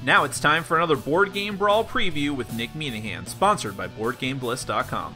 Now it's time for another Board Game Brawl preview with Nick Meanahan, sponsored by BoardGameBliss.com.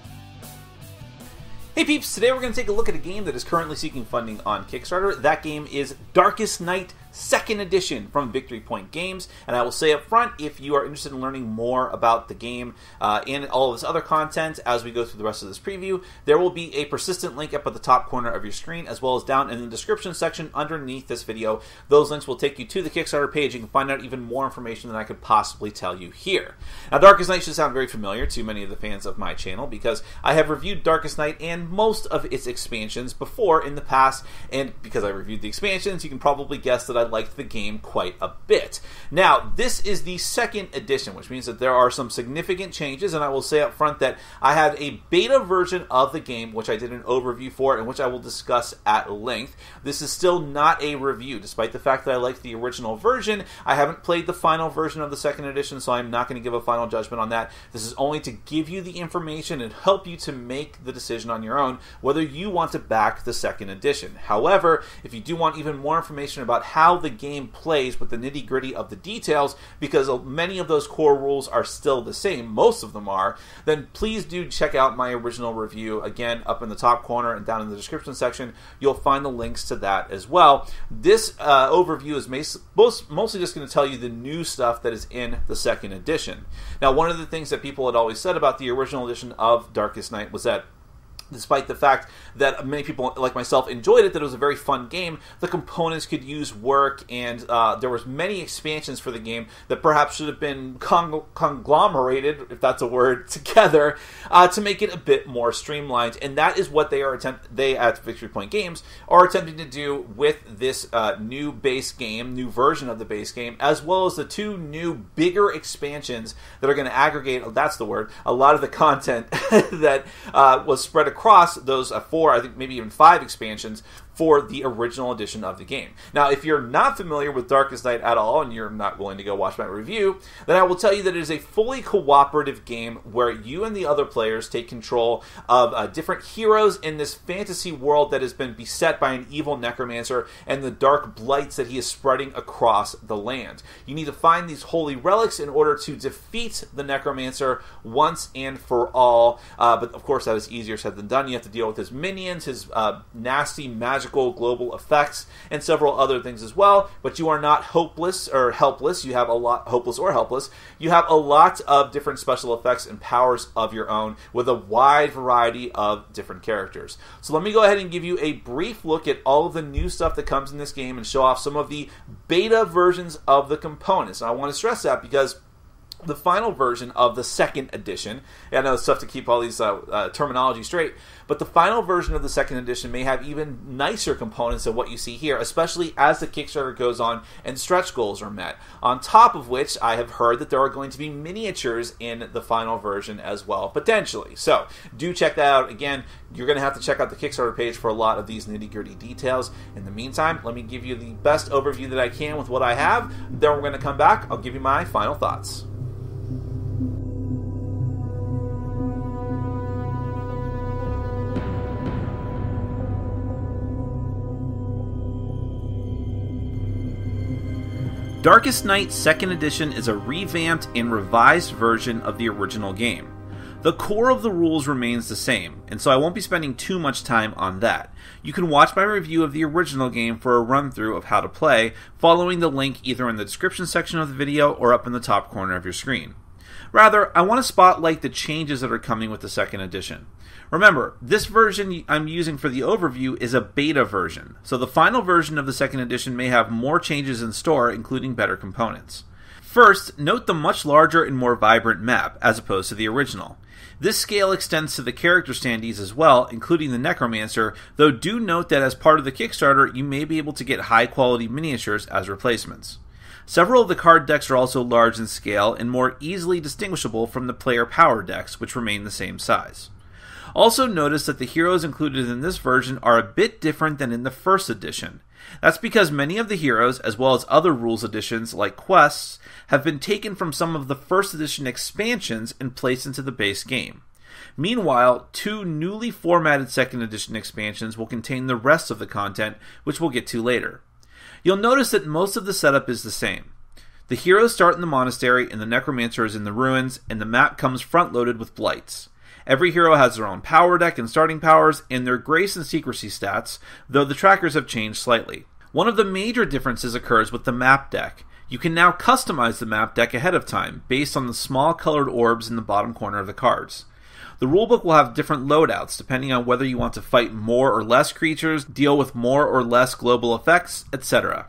Hey peeps, today we're going to take a look at a game that is currently seeking funding on Kickstarter. That game is Darkest Night 2nd Edition from Victory Point Games, and I will say up front, if you are interested in learning more about the game and all of this other content as we go through the rest of this preview, there will be a persistent link up at the top corner of your screen, as well as down in the description section underneath this video. Those links will take you to the Kickstarter page. You can find out even more information than I could possibly tell you here. Now, Darkest Night should sound very familiar to many of the fans of my channel, because I have reviewed Darkest Night and most of its expansions before in the past, and because I reviewed the expansions, you can probably guess that I liked the game quite a bit. Now, this is the 2nd edition, which means that there are some significant changes, and I will say up front that I had a beta version of the game, which I did an overview for, and which I will discuss at length. This is still not a review, despite the fact that I liked the original version. I haven't played the final version of the 2nd edition, so I'm not going to give a final judgment on that. This is only to give you the information and help you to make the decision on your own whether you want to back the 2nd edition. However, if you do want even more information about how the game plays with the nitty-gritty of the details, because many of those core rules are still the same, most of them are, then please do check out my original review. Again, up in the top corner and down in the description section, you'll find the links to that as well. This overview is mostly just going to tell you the new stuff that is in the 2nd edition. Now, one of the things that people had always said about the original edition of Darkest Night was that despite the fact that many people like myself enjoyed it, that it was a very fun game, the components could use work, and there was many expansions for the game that perhaps should have been conglomerated, if that's a word, together to make it a bit more streamlined. And that is what they at Victory Point Games are attempting to do with this new base game, new version of the base game, as well as the 2 new bigger expansions that are going to aggregate, that's the word, a lot of the content that was spread across those 4, I think maybe even 5 expansions for the original edition of the game. Now, if you're not familiar with Darkest Night at all, and you're not willing to go watch my review, then I will tell you that it is a fully cooperative game where you and the other players take control of different heroes in this fantasy world that has been beset by an evil necromancer and the dark blights that he is spreading across the land. You need to find these holy relics in order to defeat the necromancer once and for all, but of course that is easier said than done. You have to deal with his minions, his nasty magical global effects, and several other things as well. But you are not hopeless or helpless. You have a lot You have a lot of different special effects and powers of your own with a wide variety of different characters. So let me go ahead and give you a brief look at all of the new stuff that comes in this game and show off some of the beta versions of the components. And I want to stress that because the final version of the 2nd edition, I know it's tough to keep all these terminology straight, but the final version of the 2nd edition may have even nicer components than what you see here, especially as the Kickstarter goes on and stretch goals are met. On top of which, I have heard that there are going to be miniatures in the final version as well, potentially. So, do check that out. Again, you're going to have to check out the Kickstarter page for a lot of these nitty-gritty details. In the meantime, let me give you the best overview that I can with what I have. Then we're going to come back. I'll give you my final thoughts. Darkest Night 2nd Edition is a revamped and revised version of the original game. The core of the rules remains the same, and so I won't be spending too much time on that. You can watch my review of the original game for a run-through of how to play, following the link either in the description section of the video or up in the top corner of your screen. Rather, I want to spotlight the changes that are coming with the 2nd edition. Remember, this version I'm using for the overview is a beta version, so the final version of the 2nd edition may have more changes in store, including better components. First, note the much larger and more vibrant map, as opposed to the original. This scale extends to the character standees as well, including the Necromancer, though do note that as part of the Kickstarter, you may be able to get high-quality miniatures as replacements. Several of the card decks are also large in scale and more easily distinguishable from the player power decks, which remain the same size. Also notice that the heroes included in this version are a bit different than in the 1st edition. That's because many of the heroes, as well as other rules additions like quests, have been taken from some of the 1st edition expansions and placed into the base game. Meanwhile, 2 newly formatted 2nd edition expansions will contain the rest of the content, which we'll get to later. You'll notice that most of the setup is the same. The heroes start in the monastery and the necromancer is in the ruins, and the map comes front-loaded with blights. Every hero has their own power deck and starting powers, and their grace and secrecy stats, though the trackers have changed slightly. One of the major differences occurs with the map deck. You can now customize the map deck ahead of time, based on the small colored orbs in the bottom corner of the cards. The rulebook will have different loadouts depending on whether you want to fight more or less creatures, deal with more or less global effects, etc.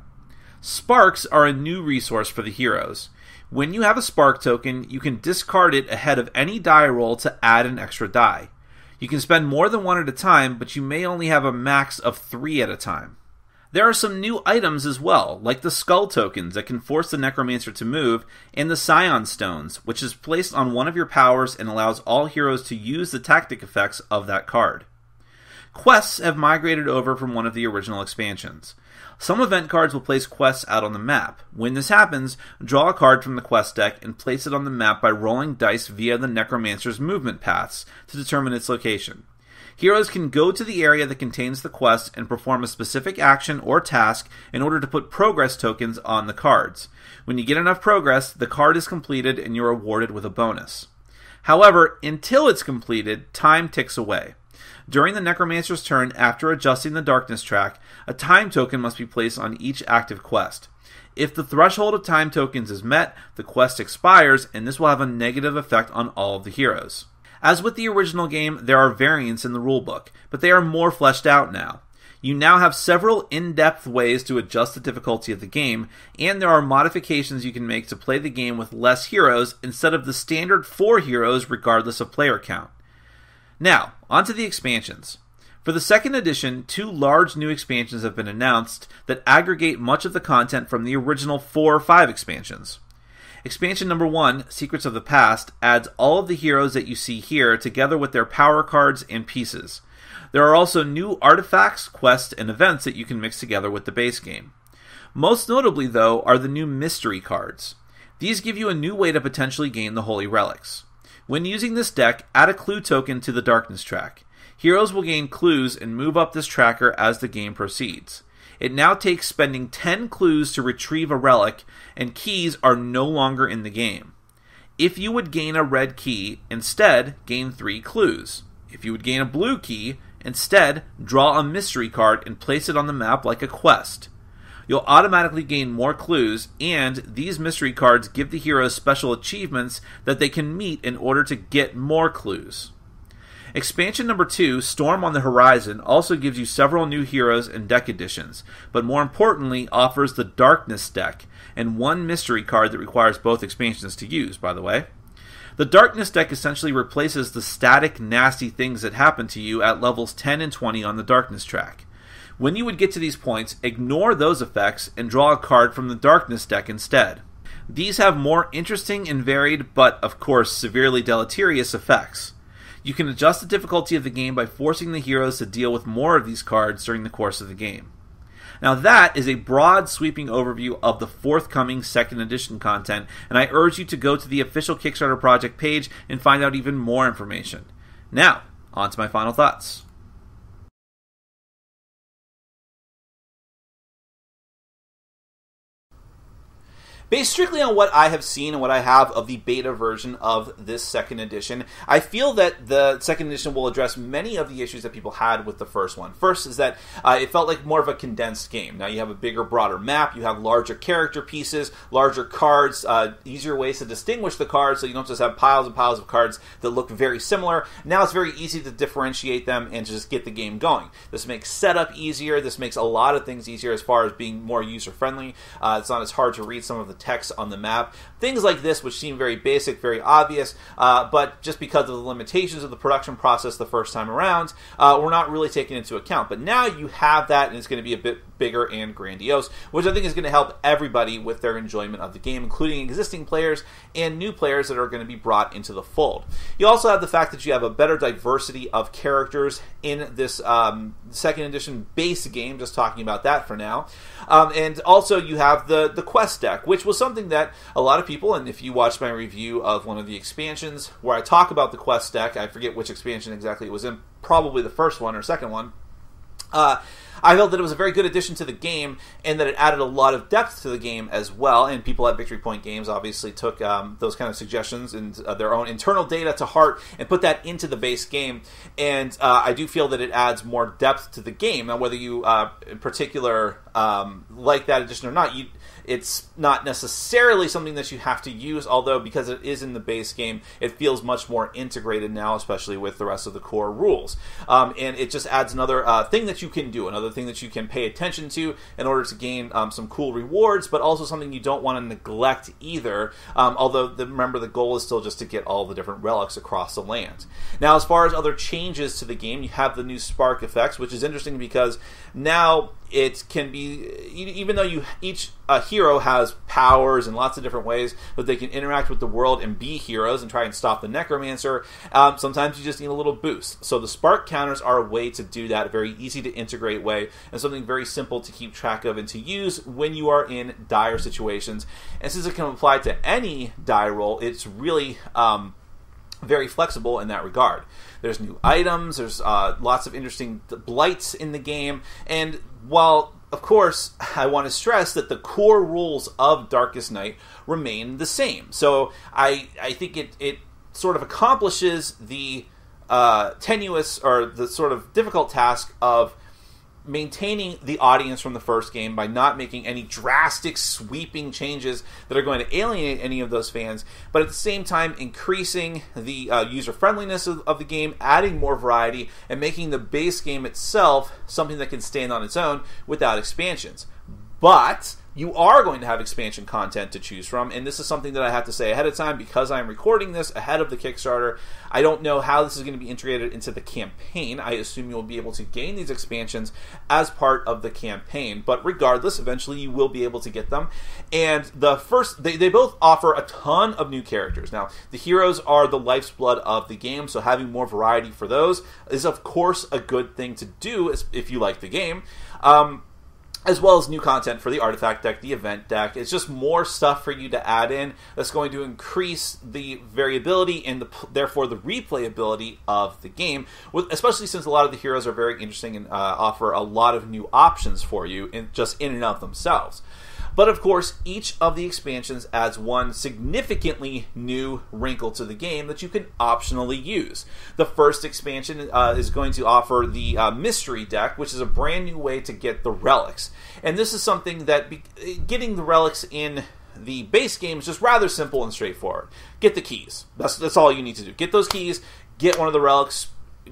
Sparks are a new resource for the heroes. When you have a spark token, you can discard it ahead of any die roll to add an extra die. You can spend more than one at a time, but you may only have a max of 3 at a time. There are some new items as well, like the skull tokens that can force the necromancer to move, and the scion stones, which is placed on one of your powers and allows all heroes to use the tactic effects of that card. Quests have migrated over from one of the original expansions. Some event cards will place quests out on the map. When this happens, draw a card from the quest deck and place it on the map by rolling dice via the necromancer's movement paths to determine its location. Heroes can go to the area that contains the quest and perform a specific action or task in order to put progress tokens on the cards. When you get enough progress, the card is completed and you're awarded with a bonus. However, until it's completed, time ticks away. During the necromancer's turn, after adjusting the darkness track, a time token must be placed on each active quest. If the threshold of time tokens is met, the quest expires, and this will have a negative effect on all of the heroes. As with the original game, there are variants in the rulebook, but they are more fleshed out now. You now have several in-depth ways to adjust the difficulty of the game, and there are modifications you can make to play the game with less heroes instead of the standard 4 heroes regardless of player count. Now, onto the expansions. For the second edition, 2 large new expansions have been announced that aggregate much of the content from the original 4 or 5 expansions. Expansion number 1, Secrets of the Past, adds all of the heroes that you see here together with their power cards and pieces. There are also new artifacts, quests, and events that you can mix together with the base game. Most notably, though, are the new mystery cards. These give you a new way to potentially gain the Holy Relics. When using this deck, add a clue token to the darkness track. Heroes will gain clues and move up this tracker as the game proceeds. It now takes spending 10 clues to retrieve a relic, and keys are no longer in the game. If you would gain a red key, instead, gain 3 clues. If you would gain a blue key, instead, draw a mystery card and place it on the map like a quest. You'll automatically gain more clues, and these mystery cards give the heroes special achievements that they can meet in order to get more clues. Expansion number 2, Storm on the Horizon, also gives you several new heroes and deck additions, but more importantly offers the Darkness deck, and 1 mystery card that requires both expansions to use, by the way. The Darkness deck essentially replaces the static, nasty things that happen to you at levels 10 and 20 on the Darkness track. When you would get to these points, ignore those effects and draw a card from the Darkness deck instead. These have more interesting and varied, but of course severely deleterious effects. You can adjust the difficulty of the game by forcing the heroes to deal with more of these cards during the course of the game. Now that is a broad sweeping overview of the forthcoming 2nd edition content, and I urge you to go to the official Kickstarter project page and find out even more information. Now, on to my final thoughts. Based strictly on what I have seen and what I have of the beta version of this 2nd edition, I feel that the 2nd edition will address many of the issues that people had with the first one. First is that it felt like more of a condensed game. Now you have a bigger, broader map, you have larger character pieces, larger cards, easier ways to distinguish the cards so you don't just have piles and piles of cards that look very similar. Now it's very easy to differentiate them and to just get the game going. This makes setup easier, this makes a lot of things easier as far as being more user-friendly. It's not as hard to read some of the text on the map. Things like this, which seem very basic, very obvious, but just because of the limitations of the production process the first time around, we're not really taken into account. But now you have that, and it's going to be a bit bigger and grandiose, which I think is going to help everybody with their enjoyment of the game, including existing players and new players that are going to be brought into the fold. You also have the fact that you have a better diversity of characters in this 2nd edition base game, just talking about that for now. And also you have the quest deck, which was something that a lot of people, and if you watched my review of one of the expansions where I talk about the quest deck, I forget which expansion exactly it was in, probably the first one or second one, I felt that it was a very good addition to the game, and that it added a lot of depth to the game as well. And people at Victory Point Games obviously took those kind of suggestions and their own internal data to heart and put that into the base game. And I do feel that it adds more depth to the game. Now, whether you in particular like that addition or not, it's not necessarily something that you have to use, although because it is in the base game, it feels much more integrated now, especially with the rest of the core rules. And it just adds another thing that you can do, another thing that you can pay attention to in order to gain some cool rewards, but also something you don't want to neglect either, although remember the goal is still just to get all the different relics across the land. Now, as far as other changes to the game, you have the new spark effects, which is interesting because now it can be, even though each hero has powers in lots of different ways that they can interact with the world and be heroes and try and stop the necromancer, sometimes you just need a little boost. So the spark counters are a way to do that, a very easy to integrate way, and something very simple to keep track of and to use when you are in dire situations. And since it can apply to any die roll, it's really very flexible in that regard. There's new items, there's lots of interesting blights in the game, and while, of course, I want to stress that the core rules of Darkest Night remain the same. So I think it sort of accomplishes the tenuous or the sort of difficult task of maintaining the audience from the first game by not making any drastic sweeping changes that are going to alienate any of those fans, but at the same time increasing the user friendliness of the game, adding more variety, and making the base game itself something that can stand on its own without expansions. But you are going to have expansion content to choose from, and this is something that I have to say ahead of time because I'm recording this ahead of the Kickstarter. I don't know how this is going to be integrated into the campaign. I assume you'll be able to gain these expansions as part of the campaign, but regardless, eventually you will be able to get them. And the first, they both offer a ton of new characters. Now, the heroes are the life's blood of the game, so having more variety for those is, of course, a good thing to do if you like the game. As well as new content for the artifact deck, the event deck. It's just more stuff for you to add in that's going to increase the variability and therefore the replayability of the game, especially since a lot of the heroes are very interesting and offer a lot of new options for you in and of themselves. But of course, each of the expansions adds one significantly new wrinkle to the game that you can optionally use. The first expansion is going to offer the mystery deck, which is a brand new way to get the relics. And this is something that getting the relics in the base game is just rather simple and straightforward. Get the keys. That's all you need to do. Get those keys, get one of the relics,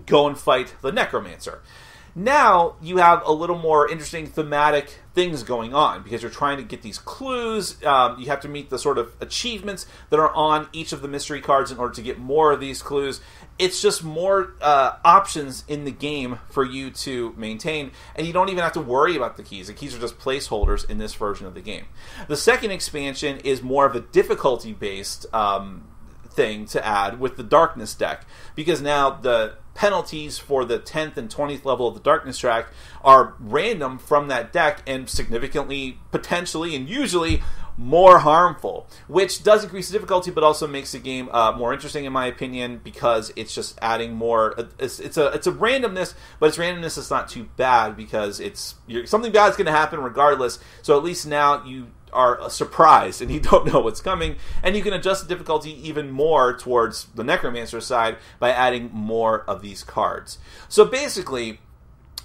go and fight the necromancer. Now you have a little more interesting thematic things going on because you're trying to get these clues. You have to meet the sort of achievements that are on each of the mystery cards in order to get more of these clues. It's just more options in the game for you to maintain, and you don't even have to worry about the keys. The keys are just placeholders in this version of the game. The second expansion is more of a difficulty-based thing to add with the Darkness deck, because now the penalties for the 10th and 20th level of the Darkness track are random from that deck and significantly, potentially, and usually more harmful, which does increase the difficulty but also makes the game more interesting in my opinion, because it's just adding more. It's a randomness, but it's randomness that's not too bad because something bad's going to happen regardless, so at least now you are surprised and you don't know what's coming, and you can adjust the difficulty even more towards the necromancer side by adding more of these cards. So basically,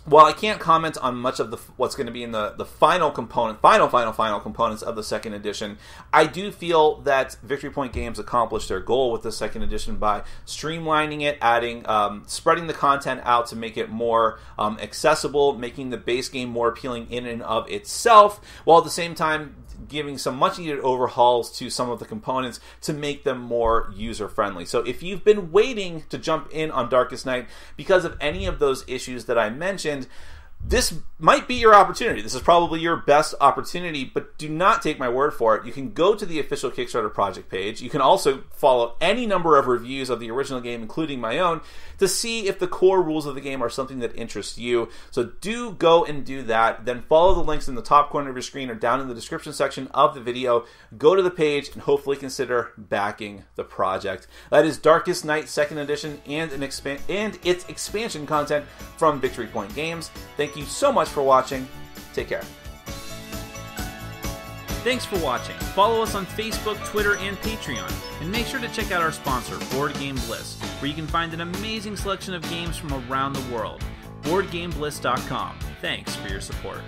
while I can't comment on much of what's going to be in the final components of the second edition, I do feel that Victory Point Games accomplished their goal with the second edition by streamlining it, adding, spreading the content out to make it more accessible, making the base game more appealing in and of itself, while at the same time giving some much needed overhauls to some of the components to make them more user friendly. So if you've been waiting to jump in on Darkest Night because of any of those issues that I mentioned, this might be your opportunity. This is probably your best opportunity, but do not take my word for it. You can go to the official Kickstarter project page. You can also follow any number of reviews of the original game, including my own, to see if the core rules of the game are something that interests you. So do go and do that. Then follow the links in the top corner of your screen or down in the description section of the video. Go to the page and hopefully consider backing the project. That is Darkest Night 2nd Edition and its expansion content from Victory Point Games. Thank Thank you so much for watching. Take care. Thanks for watching. Follow us on Facebook, Twitter, and Patreon. And make sure to check out our sponsor, Board Game Bliss, where you can find an amazing selection of games from around the world. BoardGameBliss.com. Thanks for your support.